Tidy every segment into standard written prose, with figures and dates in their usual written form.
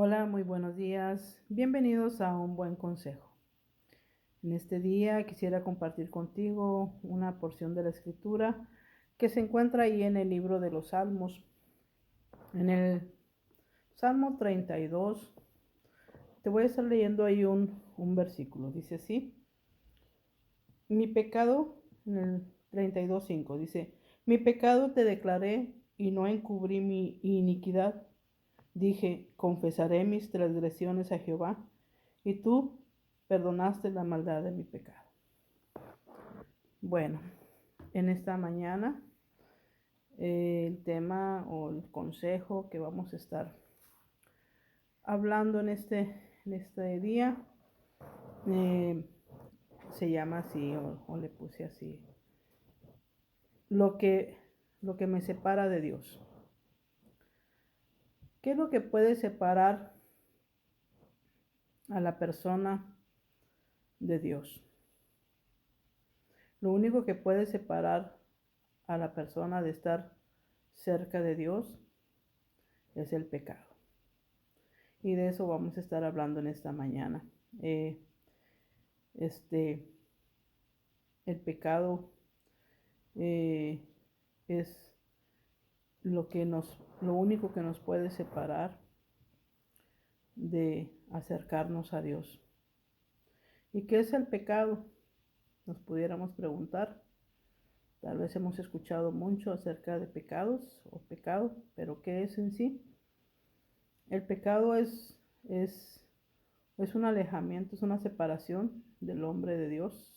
Hola, muy buenos días. Bienvenidos a un buen consejo. En este día quisiera compartir contigo una porción de la escritura que se encuentra ahí en el libro de los Salmos. En el Salmo 32, te voy a estar leyendo ahí un versículo. Dice así: Mi pecado, en el 32:5, dice: Mi pecado te declaré y no encubrí mi iniquidad. Dije: confesaré mis transgresiones a Jehová, y tú perdonaste la maldad de mi pecado. Bueno, en esta mañana el tema o el consejo que vamos a estar hablando en este día eh, se llama así, o le puse así: lo que, lo que me separa de Dios. ¿Qué es lo que puede separar a la persona de Dios? Lo único que puede separar a la persona de estar cerca de Dios es el pecado. Y de eso vamos a estar hablando en esta mañana. Eh, este, el pecado es lo único que nos puede separar de acercarnos a Dios. ¿Y qué es el pecado? Nos pudiéramos preguntar. Tal vez hemos escuchado mucho acerca de pecados o pecado, pero ¿qué es en sí? El pecado es un alejamiento, es una separación del hombre de Dios.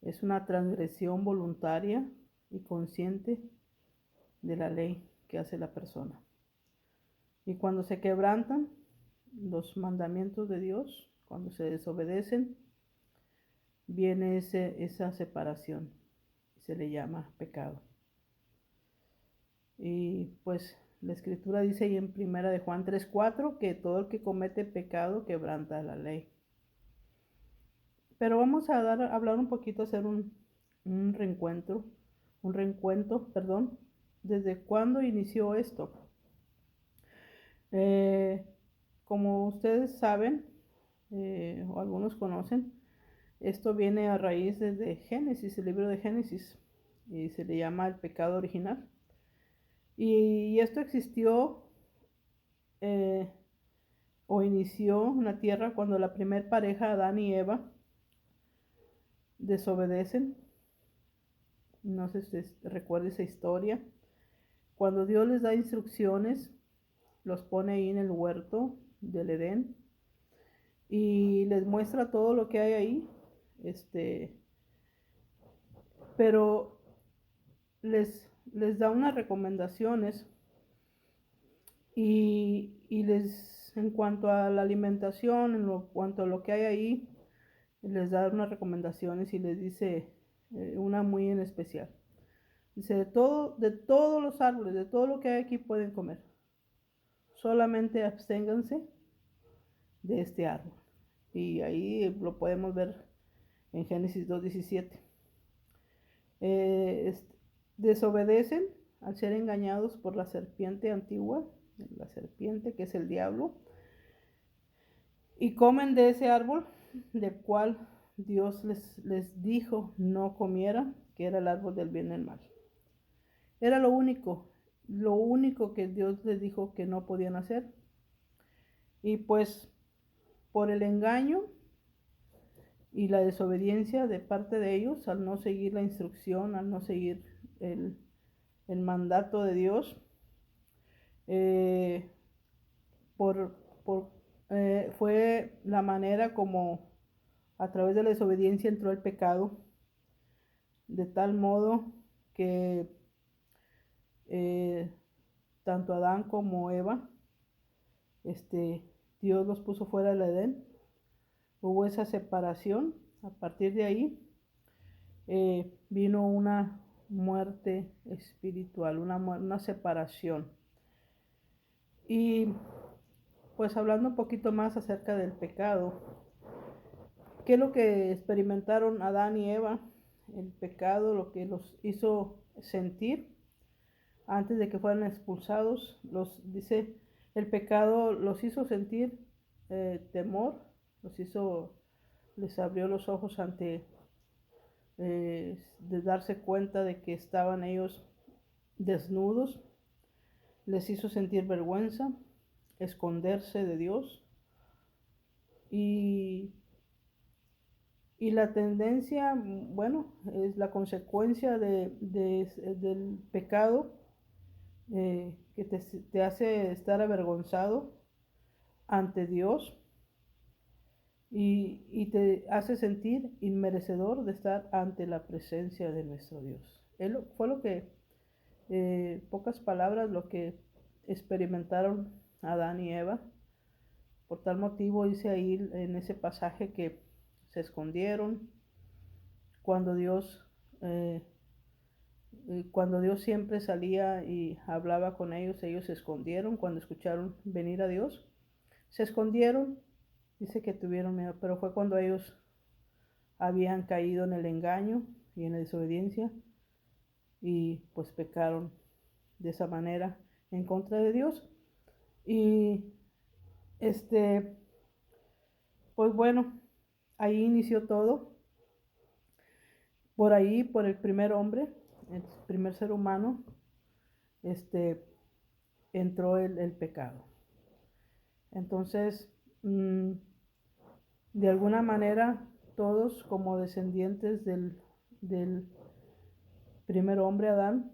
Es una transgresión voluntaria y consciente de la ley que hace la persona. Y cuando se quebrantan los mandamientos de Dios, cuando se desobedecen, viene esa separación. Se le llama pecado. Y pues la escritura dice ahí en 1 Juan 3:4 que todo el que comete pecado quebranta la ley. Pero vamos a hablar un poquito, hacer un reencuentro, desde cuándo inició esto. Como ustedes saben, o algunos conocen, esto viene a raíz desde Génesis, el libro de Génesis, y se le llama el pecado original. Y esto existió o inició en la tierra cuando la primer pareja, Adán y Eva, desobedecen. No sé si recuerda esa historia. Cuando Dios les da instrucciones, los pone ahí en el huerto del Edén y les muestra todo lo que hay ahí. Pero les da unas recomendaciones y en cuanto a la alimentación, en cuanto a lo que hay ahí, les da unas recomendaciones y les dice una muy en especial. Dice: de todos los árboles, de todo lo que hay aquí pueden comer. Solamente absténganse de este árbol. Y ahí lo podemos ver en Génesis 2:17. Desobedecen al ser engañados por la serpiente antigua, la serpiente que es el diablo, y comen de ese árbol del cual Dios les dijo no comieran, que era el árbol del bien y el mal. Era lo único que Dios les dijo que no podían hacer. Y pues por el engaño y la desobediencia de parte de ellos, al no seguir la instrucción, al no seguir el mandato de Dios, eh, por, por, fue la manera como a través de la desobediencia entró el pecado, de tal modo que tanto Adán como Eva, Dios los puso fuera del Edén. Hubo esa separación. A partir de ahí vino una muerte espiritual, una separación. Y pues hablando un poquito más acerca del pecado, ¿qué es lo que experimentaron Adán y Eva? El pecado, lo que los hizo sentir antes de que fueran expulsados, dice El pecado los hizo sentir temor, les abrió los ojos ante de darse cuenta de que estaban ellos desnudos, les hizo sentir vergüenza, esconderse de Dios y la tendencia, bueno, es la consecuencia del pecado que te hace estar avergonzado ante Dios y te hace sentir inmerecedor de estar ante la presencia de nuestro Dios. Fue lo que, pocas palabras, lo que experimentaron Adán y Eva. Por tal motivo dice ahí en ese pasaje que se escondieron cuando Dios siempre salía y hablaba con ellos se escondieron cuando escucharon venir a Dios. Se escondieron, dice que tuvieron miedo, pero fue cuando ellos habían caído en el engaño y en la desobediencia y pues pecaron de esa manera en contra de Dios. Y pues bueno, ahí inició todo. Por ahí, por el primer hombre, el primer ser humano, entró el pecado. Entonces, de alguna manera, todos como descendientes del primer hombre, Adán,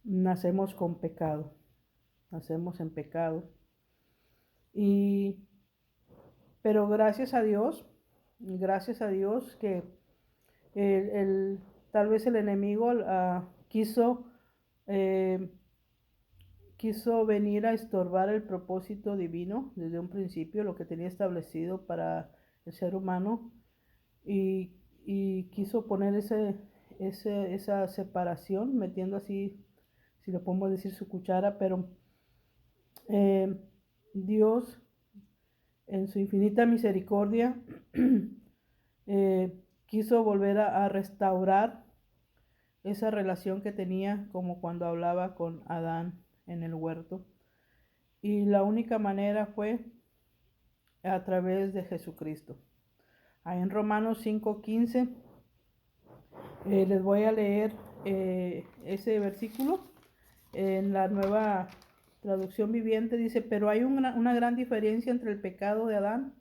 nacemos con pecado, nacemos en pecado. Pero gracias a Dios que tal vez el enemigo quiso venir a estorbar el propósito divino desde un principio, lo que tenía establecido para el ser humano, y quiso poner esa separación, metiendo así, si lo podemos decir, su cuchara, pero Dios, en su infinita misericordia, quiso volver a restaurar esa relación que tenía como cuando hablaba con Adán en el huerto. Y la única manera fue a través de Jesucristo. Ahí en Romanos 5:15 les voy a leer ese versículo. En la Nueva Traducción Viviente dice: pero hay una gran diferencia entre el pecado de Adán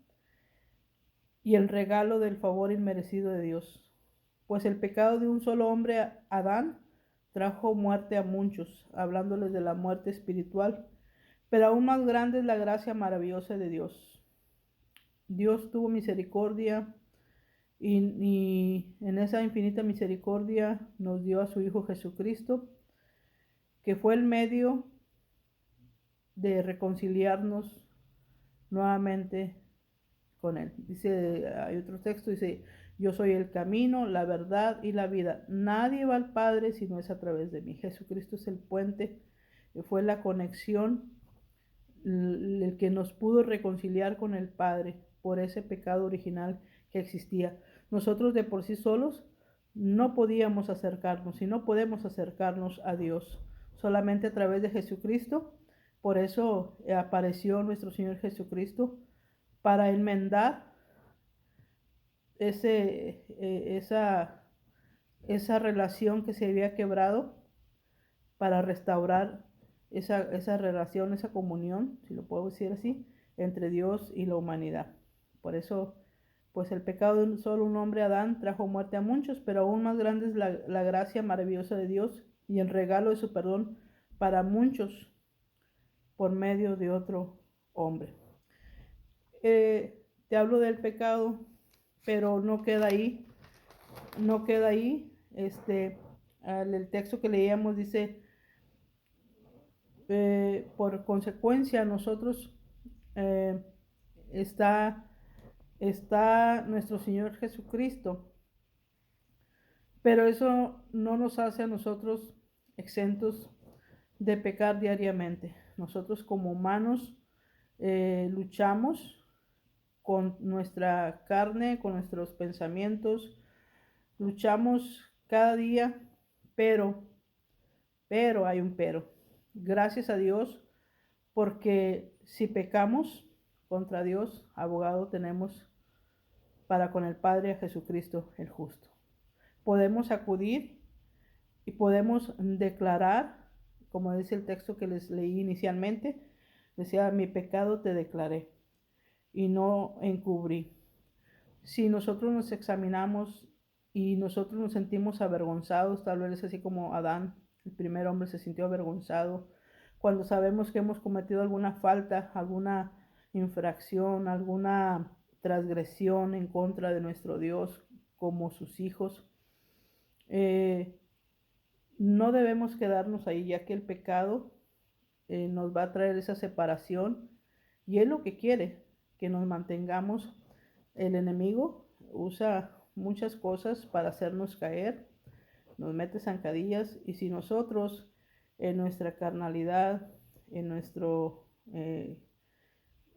y el regalo del favor inmerecido de Dios. Pues el pecado de un solo hombre, Adán, trajo muerte a muchos, hablándoles de la muerte espiritual. Pero aún más grande es la gracia maravillosa de Dios. Dios tuvo misericordia y en esa infinita misericordia nos dio a su Hijo Jesucristo, que fue el medio de reconciliarnos nuevamente con Él. Dice, hay otro texto, dice: yo soy el camino, la verdad y la vida. Nadie va al Padre si no es a través de mí. Jesucristo es el puente, fue la conexión, el que nos pudo reconciliar con el Padre por ese pecado original que existía. Nosotros de por sí solos no podíamos acercarnos y no podemos acercarnos a Dios, solamente a través de Jesucristo. Por eso apareció nuestro Señor Jesucristo para enmendar esa relación que se había quebrado, para restaurar esa relación, esa comunión, si lo puedo decir así, entre Dios y la humanidad. Por eso, pues el pecado de solo un hombre, Adán, trajo muerte a muchos, pero aún más grande es la gracia maravillosa de Dios y el regalo de su perdón para muchos por medio de otro hombre. Te hablo del pecado, pero no queda ahí. El texto que leíamos dice: por consecuencia, nosotros está nuestro Señor Jesucristo, pero eso no nos hace a nosotros exentos de pecar diariamente. Nosotros como humanos luchamos con nuestra carne, con nuestros pensamientos, luchamos cada día, pero hay un pero. Gracias a Dios, porque si pecamos contra Dios, abogado tenemos para con el Padre a Jesucristo el justo. Podemos acudir y podemos declarar, como dice el texto que les leí inicialmente, decía, mi pecado te declaré y no encubrí. Si nosotros nos examinamos y nosotros nos sentimos avergonzados, tal vez así como Adán, el primer hombre, se sintió avergonzado, cuando sabemos que hemos cometido alguna falta, alguna infracción, alguna transgresión en contra de nuestro Dios como sus hijos, no debemos quedarnos ahí, ya que el pecado nos va a traer esa separación y es lo que quiere, que nos mantengamos. El enemigo usa muchas cosas para hacernos caer, nos mete zancadillas, y si nosotros en nuestra carnalidad, en nuestro, eh,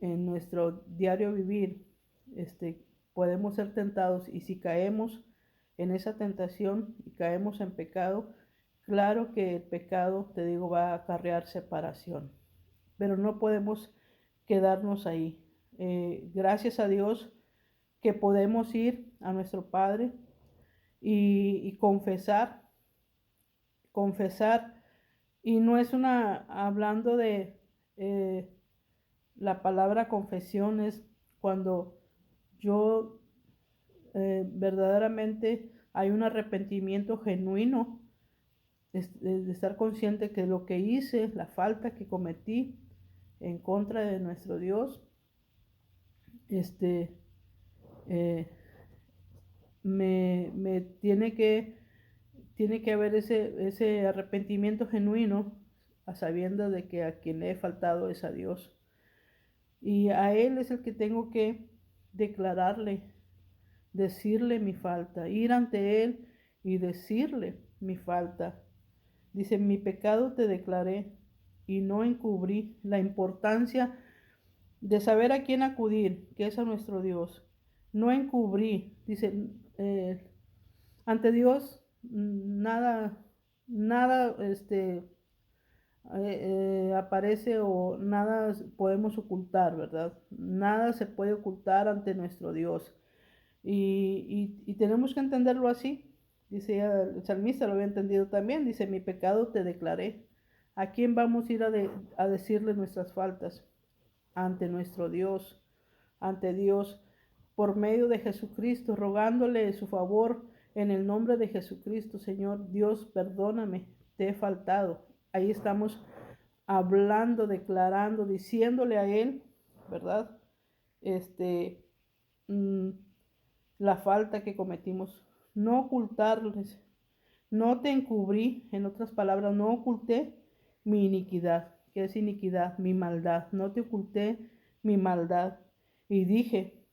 en nuestro diario vivir, podemos ser tentados, y si caemos en esa tentación y caemos en pecado, claro que el pecado, te digo, va a acarrear separación, pero no podemos quedarnos ahí. Gracias a Dios que podemos ir a nuestro Padre y confesar, y no es hablando de la palabra confesión, es cuando yo verdaderamente hay un arrepentimiento genuino, de estar consciente que lo que hice, la falta que cometí en contra de nuestro Dios, este, eh, me tiene que haber ese arrepentimiento genuino, a sabiendas de que a quien le he faltado es a Dios. Y a Él es el que tengo que declararle, decirle mi falta, ir ante Él y decirle mi falta. Dice, mi pecado te declaré y no encubrí. La importancia de saber a quién acudir, que es a nuestro Dios. No encubrí. Dice, ante Dios nada aparece, o nada podemos ocultar, ¿verdad? Nada se puede ocultar ante nuestro Dios. Y tenemos que entenderlo así. Dice, el salmista lo había entendido también. Dice, mi pecado te declaré. ¿A quién vamos a ir a decirle nuestras faltas? Ante nuestro Dios, ante Dios, por medio de Jesucristo, rogándole su favor en el nombre de Jesucristo. Señor Dios, perdóname, te he faltado. Ahí estamos hablando, declarando, diciéndole a Él, ¿verdad? Este, mm, la falta que cometimos. No ocultarles, no te encubrí, en otras palabras, no oculté mi iniquidad. ¿Qué es iniquidad? Mi maldad. No te oculté mi maldad. Y dije,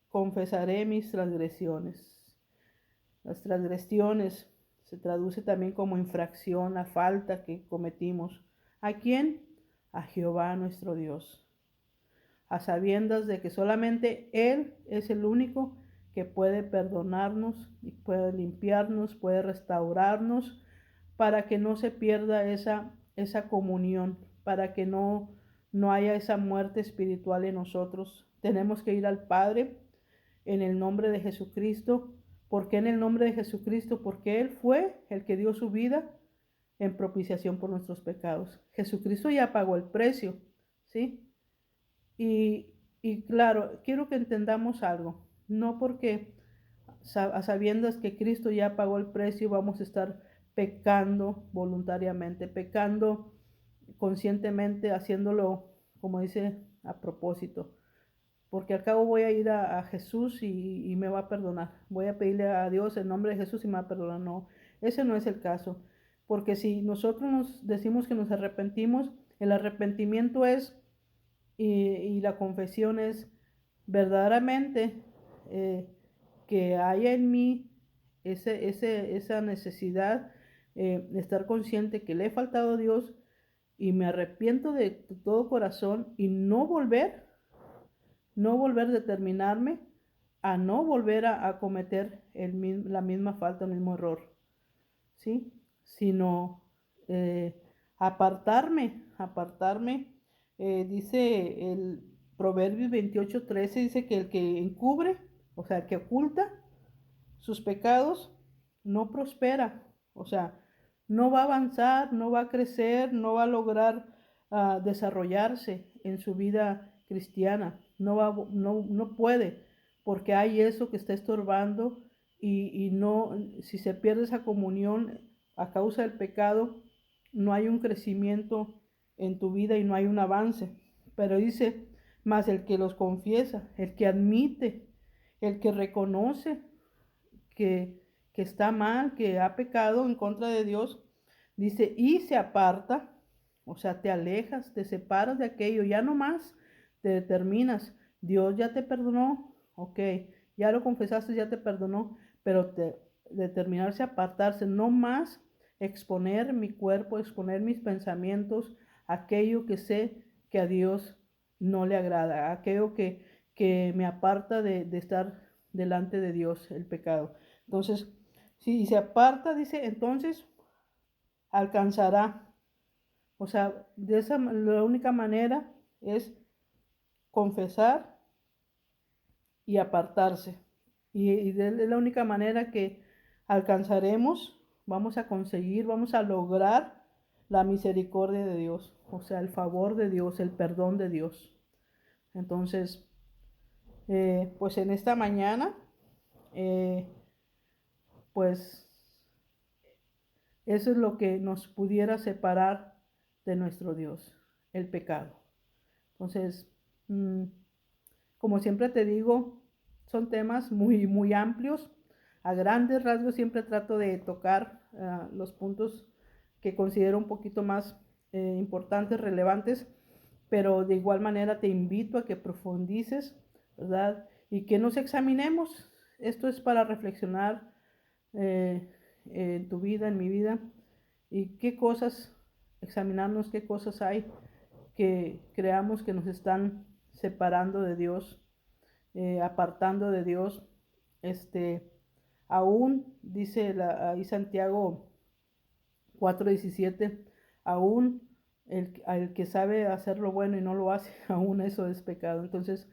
confesaré mis transgresiones. Las transgresiones se traduce también como infracción, la falta que cometimos. ¿A quién? A Jehová nuestro Dios. A sabiendas de que solamente Él es el único que puede perdonarnos y puede limpiarnos, puede restaurarnos, para que no se pierda esa comunión, para que no haya esa muerte espiritual en nosotros. Tenemos que ir al Padre en el nombre de Jesucristo. ¿Por qué en el nombre de Jesucristo? Porque Él fue el que dio su vida en propiciación por nuestros pecados. Jesucristo ya pagó el precio, ¿sí? Y, y claro, quiero que entendamos algo. No porque a sabiendas que Cristo ya pagó el precio vamos a estar pecando voluntariamente, pecando conscientemente, haciéndolo, como dice, a propósito. Porque al cabo voy a ir a Jesús y me va a perdonar. Voy a pedirle a Dios en nombre de Jesús y me va a perdonar. No, ese no es el caso. Porque si nosotros nos decimos que nos arrepentimos, el arrepentimiento es, y la confesión es verdaderamente que haya en mí esa necesidad de estar consciente que le he faltado a Dios, y me arrepiento de todo corazón, y no volver a determinarme a no volver a cometer la misma falta, el mismo error, ¿sí? Sino apartarme, dice el Proverbios 28:13, dice que el que encubre, o sea, el que oculta sus pecados, no prospera, o sea, no va a avanzar, no va a crecer, no va a lograr desarrollarse en su vida cristiana, no puede, porque hay eso que está estorbando y no, si se pierde esa comunión a causa del pecado, no hay un crecimiento en tu vida y no hay un avance. Pero dice, más el que los confiesa, el que admite, el que reconoce que, que está mal, que ha pecado en contra de Dios, dice, y se aparta, o sea, te alejas, te separas de aquello, ya no más te determinas, Dios ya te perdonó, ok, ya lo confesaste, ya te perdonó, pero determinarse a apartarse, no más exponer mi cuerpo, exponer mis pensamientos, aquello que sé que a Dios no le agrada, aquello que me aparta de estar delante de Dios, el pecado. Entonces, si se aparta, dice, entonces alcanzará. O sea, la única manera es confesar y apartarse. Y de la única manera que alcanzaremos, vamos a conseguir, vamos a lograr la misericordia de Dios. O sea, el favor de Dios, el perdón de Dios. Entonces, pues en esta mañana, eh, pues eso es lo que nos pudiera separar de nuestro Dios, el pecado. Entonces, como siempre te digo, son temas muy, muy amplios. A grandes rasgos siempre trato de tocar los puntos que considero un poquito más importantes, relevantes, pero de igual manera te invito a que profundices, ¿verdad? Y que nos examinemos. Esto es para reflexionar eh, en tu vida, en mi vida, y qué cosas, examinarnos qué cosas hay que creamos que nos están separando de Dios, apartando de Dios. Este, aún, dice ahí Santiago 4:17, aún el que sabe hacer lo bueno y no lo hace, aún eso es pecado. Entonces,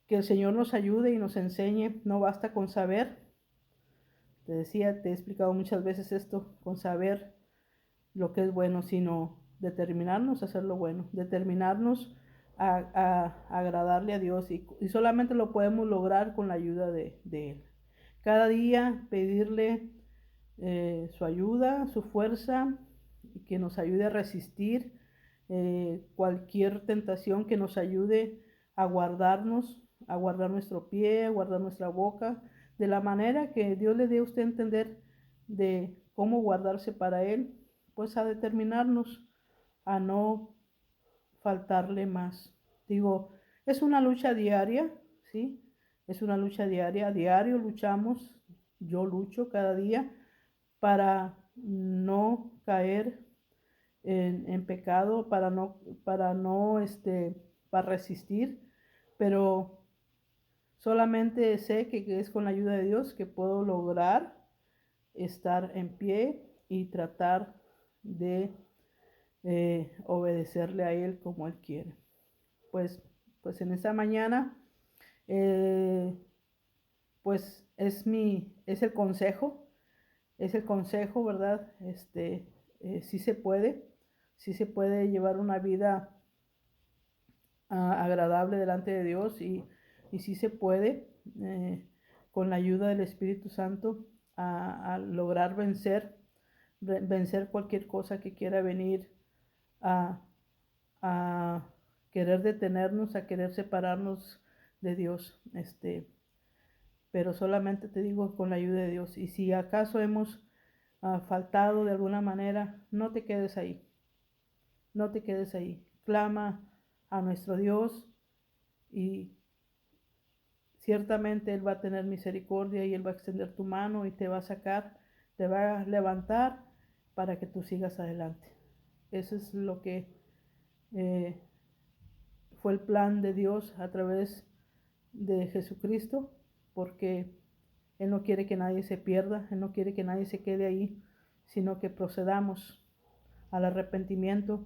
que el Señor nos ayude y nos enseñe, no basta con saber, te decía, te he explicado muchas veces esto, con saber lo que es bueno, sino determinarnos a hacer lo bueno, determinarnos a agradarle a Dios y solamente lo podemos lograr con la ayuda de Él. Cada día pedirle su ayuda, su fuerza, y que nos ayude a resistir cualquier tentación, que nos ayude a guardarnos, a guardar nuestro pie, a guardar nuestra boca, de la manera que Dios le dé a usted a entender de cómo guardarse para Él, pues a determinarnos a no faltarle más. Digo, es una lucha diaria, ¿sí? Es una lucha diaria, a diario luchamos, yo lucho cada día para no caer en pecado, para resistir, pero solamente sé que es con la ayuda de Dios que puedo lograr estar en pie y tratar de obedecerle a Él como Él quiere. Pues, pues en esta mañana, eh, pues es el consejo, ¿verdad? Sí sí se puede llevar una vida agradable delante de Dios y sí se puede, con la ayuda del Espíritu Santo, a lograr vencer cualquier cosa que quiera venir a, a querer detenernos, a querer separarnos de Dios. Pero solamente te digo con la ayuda de Dios. Y si acaso hemos faltado de alguna manera, no te quedes ahí. No te quedes ahí. Clama a nuestro Dios y ciertamente Él va a tener misericordia y Él va a extender tu mano y te va a sacar, te va a levantar para que tú sigas adelante. Eso es lo que eh, fue el plan de Dios a través de Jesucristo, porque Él no quiere que nadie se pierda, Él no quiere que nadie se quede ahí, sino que procedamos al arrepentimiento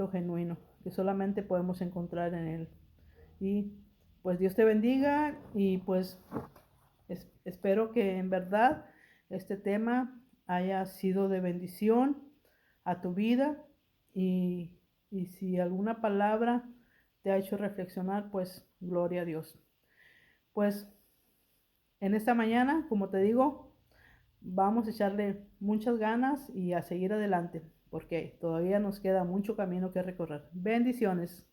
genuino, que solamente podemos encontrar en Él. Y pues Dios te bendiga y pues espero que en verdad este tema haya sido de bendición a tu vida y, y si alguna palabra te ha hecho reflexionar, pues gloria a Dios. Pues en esta mañana, como te digo, vamos a echarle muchas ganas y a seguir adelante, porque todavía nos queda mucho camino que recorrer. Bendiciones.